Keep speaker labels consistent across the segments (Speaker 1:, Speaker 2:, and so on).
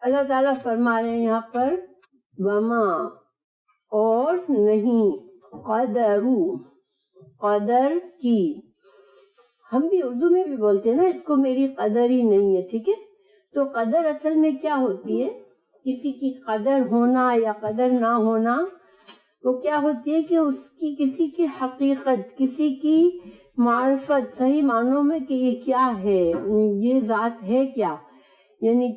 Speaker 1: اللہ تعالیٰ فرما رہے ہیں یہاں پر وما، اور نہیں، قدر کی، ہم بھی اردو میں بھی بولتے ہیں نا اس کو، میری قدر ہی نہیں ہے، ٹھیک ہے؟ تو قدر اصل میں کیا ہوتی ہے؟ کسی کی قدر ہونا یا قدر نہ ہونا، وہ کیا ہوتی ہے کہ اس کی کسی کی حقیقت، کسی کی معرفت صحیح معنوں میں کہ یہ کیا ہے، یہ ذات ہے کیا. یعنی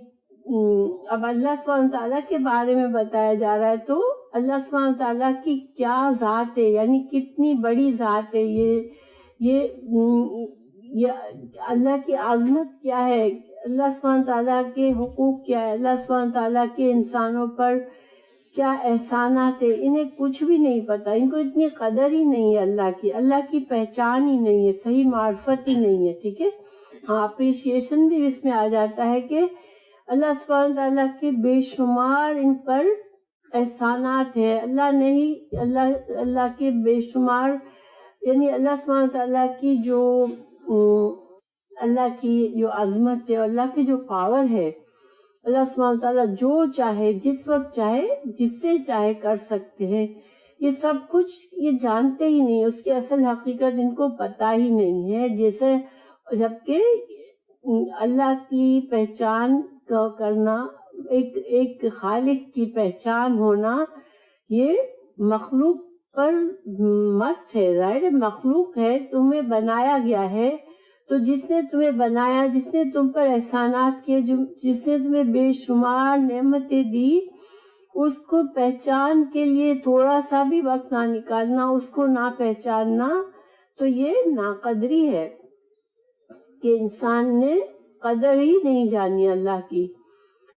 Speaker 1: اب اللہ سبحانہ تعالیٰ کے بارے میں بتایا جا رہا ہے تو اللہ سبحانہ تعالیٰ کی کیا ذات ہے، یعنی کتنی بڑی ذات ہے، یہ اللہ کی عظمت کیا ہے، اللہ سبحانہ تعالیٰ کے حقوق کیا ہے، اللہ سبحانہ تعالیٰ کے انسانوں پر کیا احسانات ہے، انہیں کچھ بھی نہیں پتا، ان کو اتنی قدر ہی نہیں ہے اللہ کی پہچان ہی نہیں ہے، صحیح معرفت ہی نہیں ہے، ٹھیک ہے؟ ہاں، اپریشیشن بھی اس میں آ جاتا ہے کہ اللہ سبحانہ تعالیٰ کے بے شمار ان پر احسانات ہے، اللہ کے بے شمار، یعنی اللہ سبحانہ تعالیٰ کی اللہ کی جو عظمت ہے، اللہ کی جو پاور ہے، اللہ سبحانہ تعالیٰ جو چاہے جس وقت چاہے جس سے چاہے کر سکتے ہیں، یہ سب کچھ یہ جانتے ہی نہیں، اس کی اصل حقیقت ان کو پتہ ہی نہیں ہے. جیسے جبکہ اللہ کی پہچان کرنا، ایک خالق کی پہچان ہونا، یہ مخلوق پر مست ہے، رائٹ؟ مخلوق ہے، تمہیں بنایا گیا ہے، تو جس نے تمہیں بنایا، جس نے تم پر احسانات کیے، جس نے تمہیں بے شمار نعمتیں دی، اس کو پہچان کے لیے تھوڑا سا بھی وقت نہ نکالنا، اس کو نہ پہچاننا، تو یہ ناقدری ہے کہ انسان نے قدر ہی نہیں جانی اللہ کی.